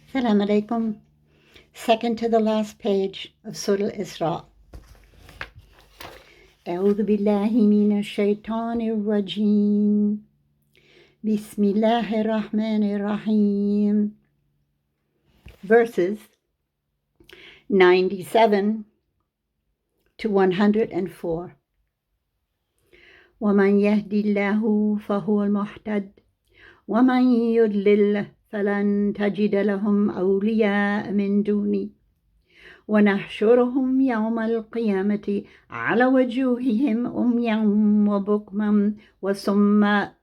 Assalamu alaikum. Second to the last page of Surah Al-Israa. أعوذ بالله من الشيطان الرجيم. بسم الله الرحمن الرحيم. Verses 97 to 104. ومن يهد الله فهو المهتد ومن يضلل فلن تجد لهم أولياء من دوني ونحشرهم يوم القيامة على وجوههم أميا وبكما وصما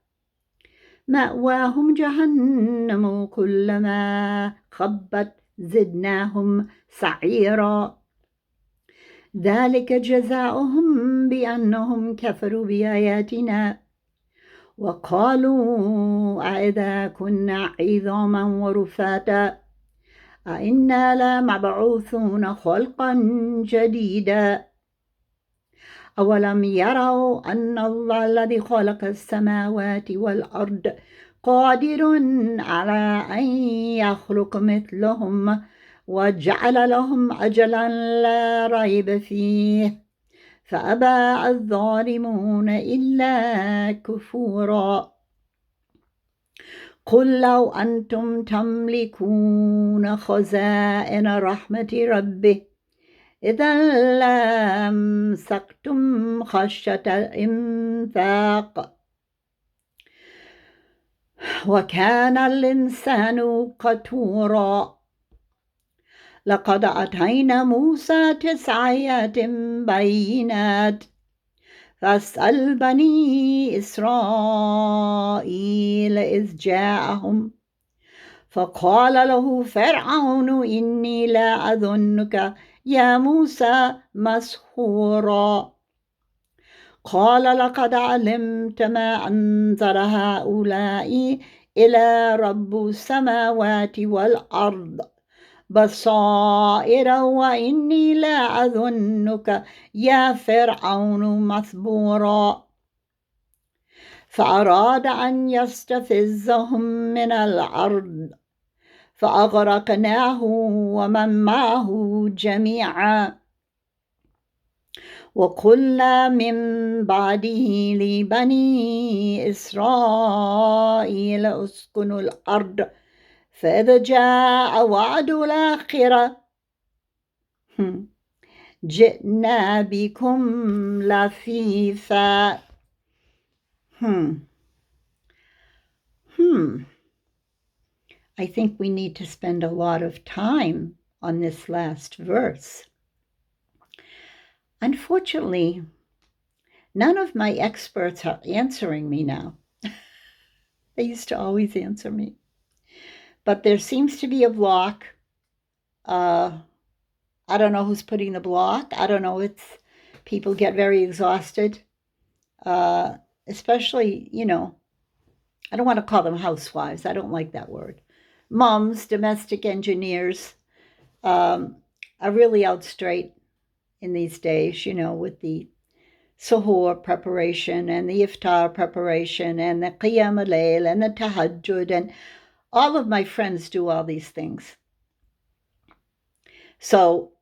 مأواهم جهنم كلما خبت زدناهم سعيرا ذلك جزاؤهم بأنهم كفروا بآياتنا وقالوا أإذا كنا عظاما ورفاتا أإنا لمبعوثون خلقا جديدا أولم يروا أن الله الذي خلق السماوات والأرض قادر على أن يخلق مثلهم وجعل لهم أجلا لا ريب فيه فأبى الظالمون إلا كفورا قل لو أنتم تملكون خزائن رحمة ربه إذا لامسكتم خشية الإنفاق وكان الإنسان قتورا لقد أتينا موسى 9 آيات بينات فاسأل بني إسرائيل إذ جاءهم فقال له فرعون إني لا أظنك يا موسى مسحورا قال لقد علمت ما أنزل هؤلاء إلى رب السماوات والأرض بصائر وإني لا أظنك يا فرعون مثبورا فأراد أن يستفزهم من الأرض فأغرقناه ومن معه جميعا وقلنا من بعده لبني إسرائيل اسكنوا الأرض فإذا جاء وعد الآخرة جئنا بكم لفيفا. I think we need to spend a lot of time on this last verse. Unfortunately, none of my experts are answering me now. They used to always answer me. But there seems to be a block. I don't know who's putting the block. I don't know. People get very exhausted. Especially, I don't want to call them housewives. I don't like that word. Moms, domestic engineers, are really out straight in these days, with the suhoor preparation and the iftar preparation and the qiyam al-layl and the tahajjud, and all of my friends do all these things. So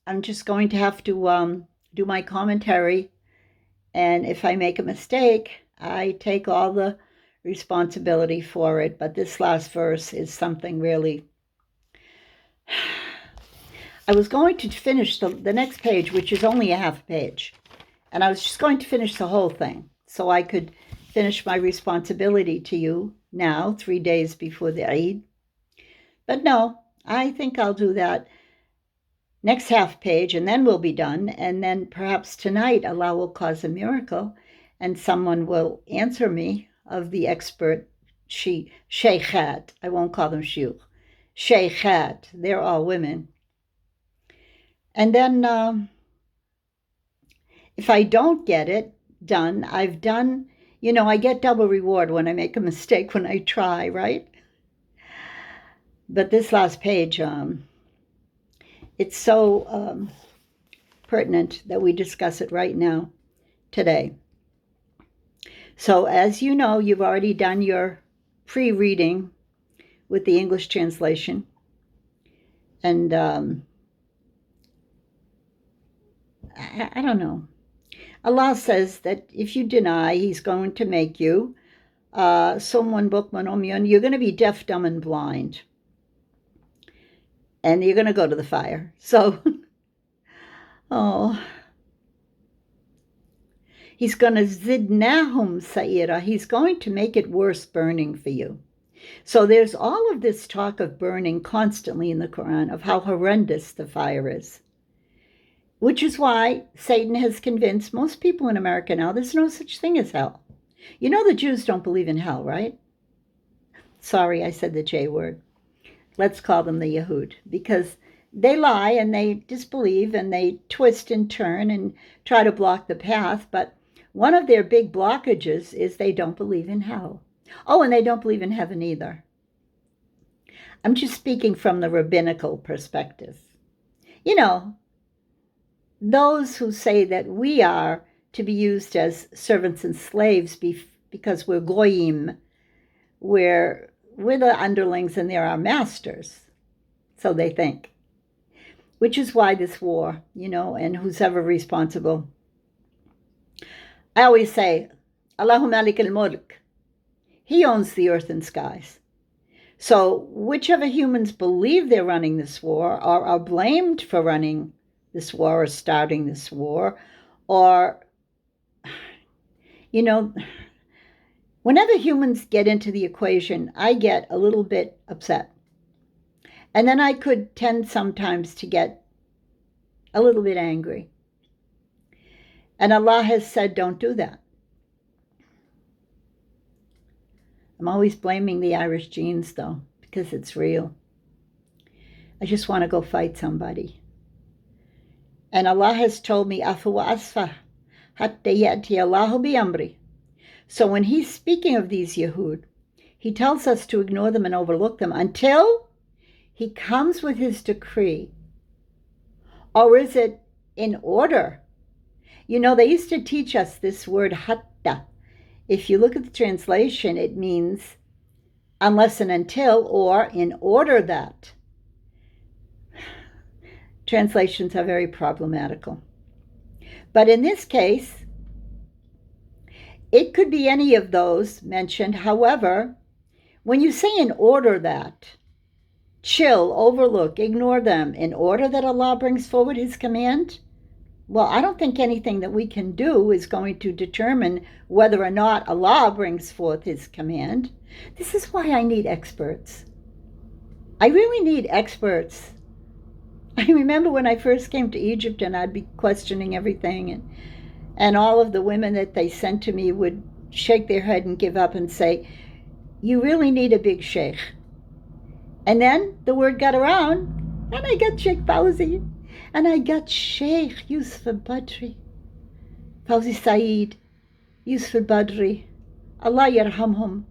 I'm just going to have to do my commentary, and if I make a mistake, I take all the responsibility for it. But this last verse is something really... I was going to finish the next page, which is only a half page, and I was just going to finish the whole thing so I could finish my responsibility to you now, 3 days before the Eid. But no, I think I'll do that next half page, and then we'll be done. And then perhaps tonight Allah will cause a miracle, and someone will answer me of the expert sheikhat. I won't call them shiuch. Sheikhat. They're all women. And then if I don't get it done, I've done, I get double reward when I make a mistake when I try, right? But this last page, it's so pertinent that we discuss it right now, today. So as you know, you've already done your pre-reading with the English translation. And I don't know. Allah says that if you deny, He's going to make you someone bukman umyun. You're going to be deaf, dumb, and blind, and you're going to go to the fire. So, oh, He's going to zidnahum sa'ira. He's going to make it worse burning for you. So there's all of this talk of burning constantly in the Quran, of how horrendous the fire is. Which is why Satan has convinced most people in America now there's no such thing as hell. You know the Jews don't believe in hell, right? Sorry, I said the J word. Let's call them the Yehud, because they lie and they disbelieve and they twist and turn and try to block the path, but one of their big blockages is they don't believe in hell. Oh, and they don't believe in heaven either. I'm just speaking from the rabbinical perspective. You know, those who say that we are to be used as servants and slaves because we're goyim, we're the underlings and they're our masters, so they think. Which is why this war, and who's ever responsible. I always say, Allahu Malik al-Mulk. He owns the earth and skies. So whichever humans believe they're running this war or are blamed for running this war or starting this war, or, whenever humans get into the equation, I get a little bit upset. And then I could tend sometimes to get a little bit angry. And Allah has said, don't do that. I'm always blaming the Irish genes, though, because it's real. I just want to go fight somebody. And Allah has told me, Afu wa asfah, hatta ya'ti Allahu bi amri. So when He's speaking of these Yehud, He tells us to ignore them and overlook them until He comes with His decree. Or is it in order? They used to teach us this word hatta. If you look at the translation, it means unless and until, or in order that. Translations are very problematical. But in this case, it could be any of those mentioned. However, when you say in order that, chill, overlook, ignore them, in order that Allah brings forward His command, well, I don't think anything that we can do is going to determine whether or not Allah brings forth His command. This is why I need experts. I really need experts. I remember when I first came to Egypt and I'd be questioning everything, and all of the women that they sent to me would shake their head and give up and say, you really need a big sheikh. And then the word got around, and I got Sheikh Fawzi. And I got Sheikh Yusuf al-Badri, Fawzi Saeed, Yusuf al-Badri, Allah yarhamhum.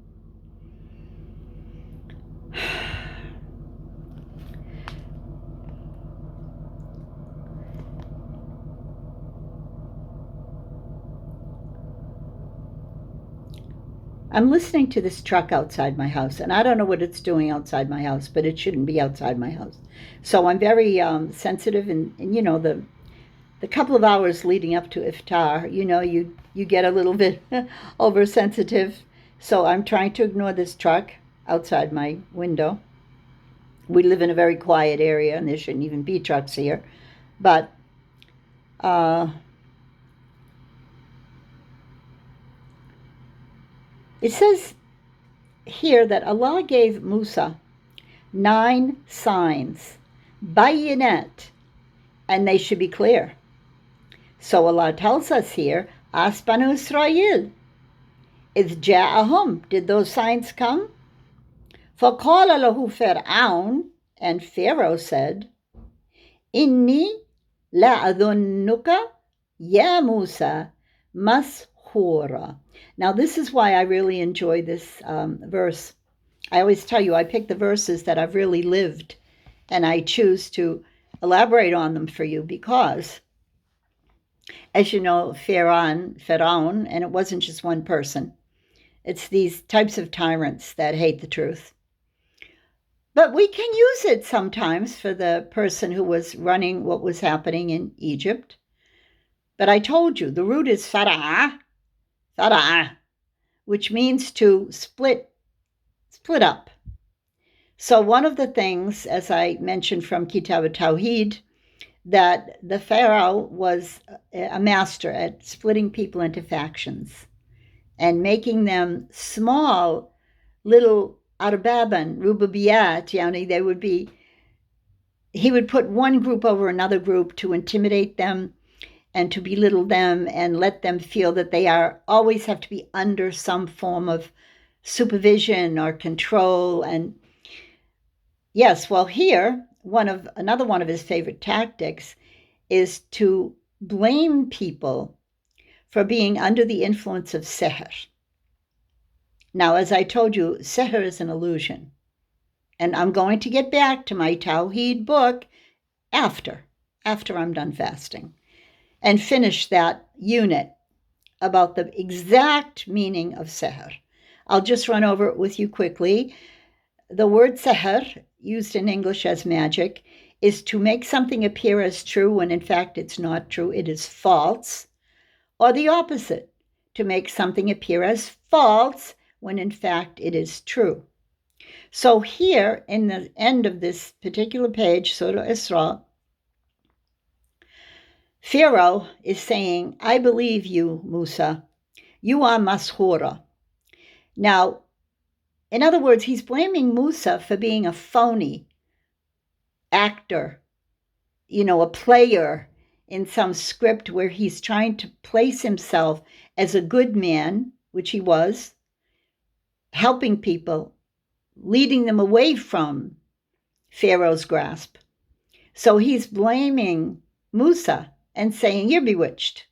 I'm listening to this truck outside my house, and I don't know what it's doing outside my house, but it shouldn't be outside my house. So I'm very sensitive, and the couple of hours leading up to iftar, you get a little bit oversensitive. So I'm trying to ignore this truck outside my window. We live in a very quiet area, and there shouldn't even be trucks here. But it says here that Allah gave Musa 9 signs, bayinat, and they should be clear. So Allah tells us here, As Banu Israel, إذ جاءهم, did those signs come? فقال له فرعون, and Pharaoh said, إني لأظنك يا موسى مسحورا. Now this is why I really enjoy this verse. I always tell you, I pick the verses that I've really lived, and I choose to elaborate on them for you because, as you know, Pharaoh, and it wasn't just one person. It's these types of tyrants that hate the truth. But we can use it sometimes for the person who was running what was happening in Egypt. But I told you, the root is Pharoah, which means to split up. So one of the things, as I mentioned from Kitab Tawhid, that the Pharaoh was a master at splitting people into factions and making them small little arbaban, rububiyat, yani he would put one group over another group to intimidate them and to belittle them and let them feel that they always have to be under some form of supervision or control. And yes, well, here, another one of his favorite tactics is to blame people for being under the influence of seher. Now, as I told you, seher is an illusion. And I'm going to get back to my Tawhid book after I'm done fasting and finish that unit about the exact meaning of seher. I'll just run over it with you quickly. The word seher, used in English as magic, is to make something appear as true when in fact it's not true, it is false. Or the opposite, to make something appear as false when in fact it is true. So here, in the end of this particular page, Surah Israa, Pharaoh is saying, I believe you, Musa. You are Mashura. Now, in other words, he's blaming Musa for being a phony actor, a player in some script where he's trying to place himself as a good man, which he was, helping people, leading them away from Pharaoh's grasp. So he's blaming Musa and saying, you're bewitched.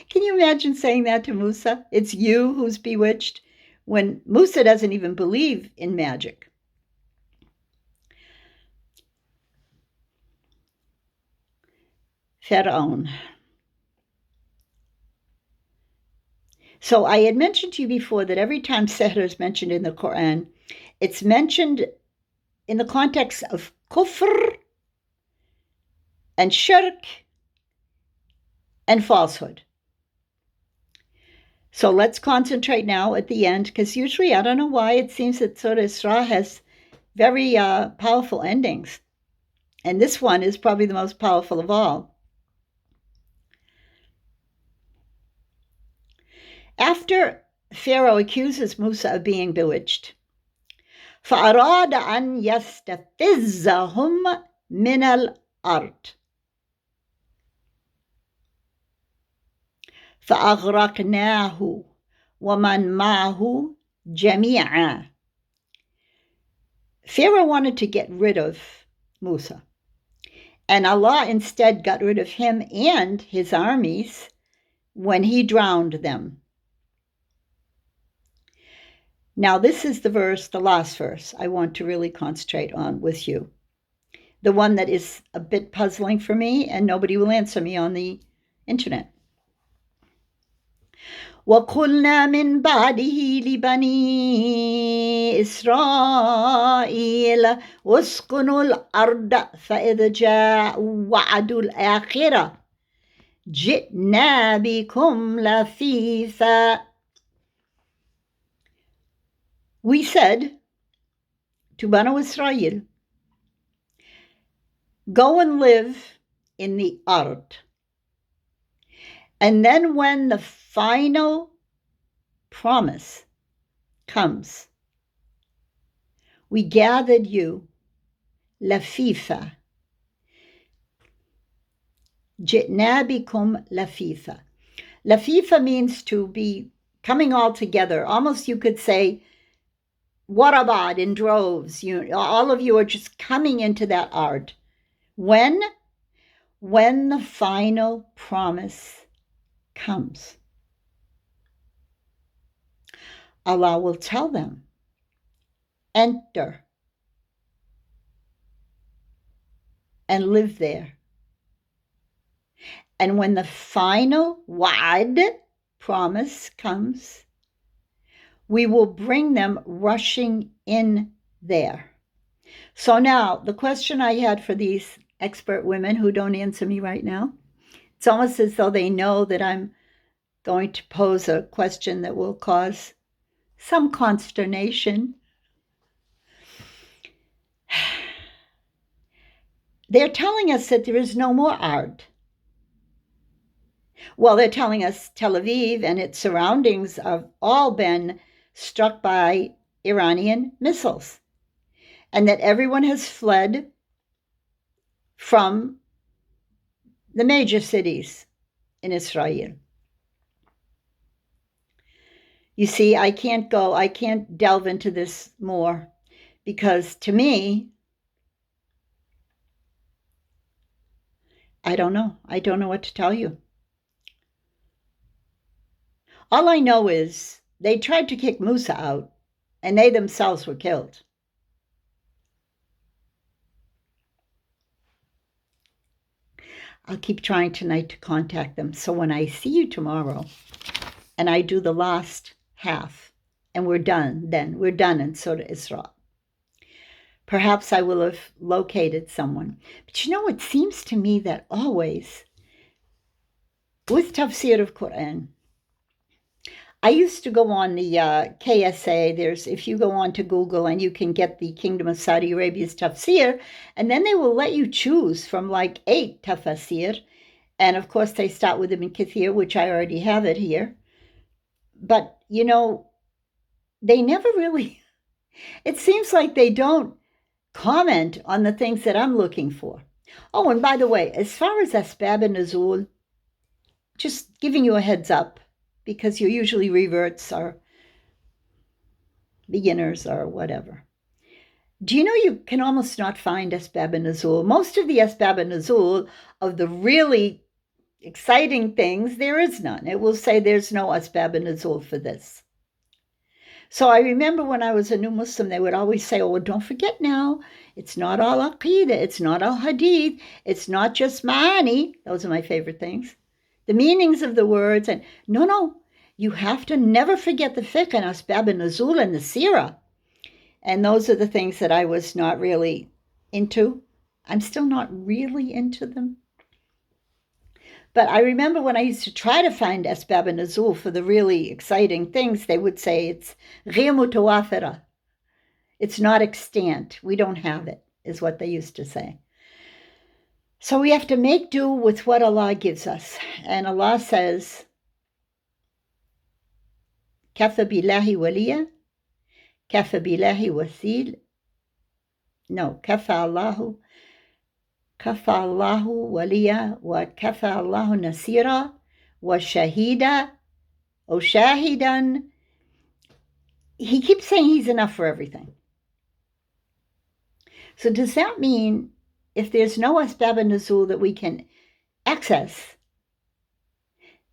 Can you imagine saying that to Musa? It's you who's bewitched, when Musa doesn't even believe in magic. Pharaoh. So I had mentioned to you before that every time seher is mentioned in the Quran, it's mentioned in the context of kufr and shirk and falsehood. So let's concentrate now at the end, because usually, I don't know why, it seems that Surah Israa has very powerful endings. And this one is probably the most powerful of all. After Pharaoh accuses Musa of being bewitched, فَأَرَادَ أَنْ يَسْتَفِزَّهُمْ مِنَ الْأَرْضِ فَأَغْرَقْنَاهُ وَمَنْ مَعَهُ جَمِيعًا. Pharaoh wanted to get rid of Musa, and Allah instead got rid of him and his armies when he drowned them. Now, this is the last verse I want to really concentrate on with you. The one that is a bit puzzling for me, and nobody will answer me on the internet. وَقُلْنَا مِنْ بَعْدِهِ لِبَنِي إِسْرَائِيلَ وَاسْكُنُوا الْأَرْضَ فَإِذْ جَاءَ وَعْدُ الْآخِرَةِ جِئْنَا بِكُمْ لَفِيفًا. We said to Banu Israel, go and live in the Ard. And then when the final promise comes, we gathered you, lafifa. Jitna bikum lafifa. Lafifa means to be coming all together. Almost you could say, warabad, in droves. All of you are just coming into that Ard. When the final promise comes, Allah will tell them, enter and live there. And when the final wa'ad, promise, comes, we will bring them rushing in there. So now, the question I had for these expert women who don't answer me right now, it's almost as though they know that I'm going to pose a question that will cause some consternation. They're telling us that there is no more art. Well, they're telling us Tel Aviv and its surroundings have all been struck by Iranian missiles, and that everyone has fled from the major cities in Israel. You see, I can't delve into this more, because to me, I don't know what to tell you. All I know is they tried to kick Musa out, and they themselves were killed. I'll keep trying tonight to contact them. So when I see you tomorrow and I do the last half and we're done, then we're done in Surah Israa. Perhaps I will have located someone. But you know, it seems to me that always with tafsir of Quran, I used to go on the KSA. If you go on to Google and you can get the Kingdom of Saudi Arabia's tafsir, and then they will let you choose from like 8 tafsir. And of course, they start with Ibn Kathir, which I already have it here. But, you know, they never really, it seems like they don't comment on the things that I'm looking for. Oh, and by the way, as far as Asbab and Nuzul, just giving you a heads up, because you're usually reverts or beginners or whatever. Do you know you can almost not find Asbab and Nuzul? Most of the Asbab and Nuzul of the really exciting things, there is none. It will say there's no Asbab and Nuzul for this. So I remember when I was a new Muslim, they would always say, oh, well, don't forget now, it's not all Aqidah, it's not all Hadith, it's not just Ma'ani. Those are my favorite things. The meanings of the words, and no, you have to never forget the fiqh and Asbab and Nuzul and the Sirah. And those are the things that I was not really into. I'm still not really into them. But I remember when I used to try to find Asbab and Nuzul for the really exciting things, they would say it's غير متوافرة. It's not extant. We don't have it, is what they used to say. So we have to make do with what Allah gives us. And Allah says, كَفَى بِاللَّهِ وَلِيًّا كَفَى بِاللَّهِ وَكِيلًا. No, كَفَى الله وليا وكفى الله نصيرا وشهيدا أو شاهدا. He keeps saying he's enough for everything. So does that mean if there's no Asbab and Nuzul that we can access,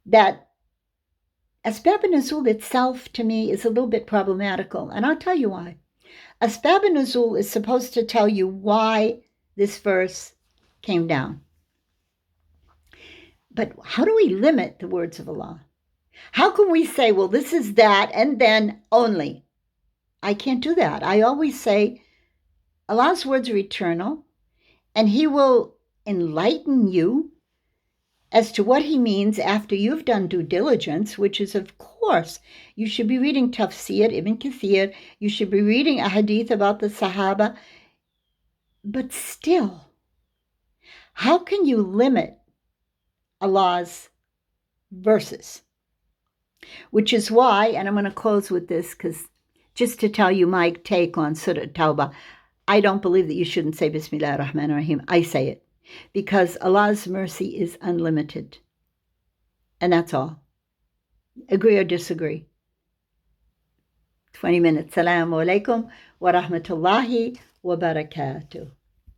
that Asbab and Nuzul itself to me is a little bit problematical, and I'll tell you why. Asbab and Nuzul is supposed to tell you why this verse came down. But how do we limit the words of Allah? How can we say, well, this is that, and then only? I can't do that. I always say, Allah's words are eternal, and He will enlighten you as to what He means after you've done due diligence, which is, of course, you should be reading Tafsir, Ibn Kathir, you should be reading a hadith about the Sahaba, but still, how can you limit Allah's verses? Which is why, and I'm going to close with this, because just to tell you my take on Surah Tawbah, I don't believe that you shouldn't say Bismillah ar-Rahman ar-Rahim. I say it because Allah's mercy is unlimited. And that's all. Agree or disagree? 20 minutes. Assalamu alaikum wa rahmatullahi wa barakatuh.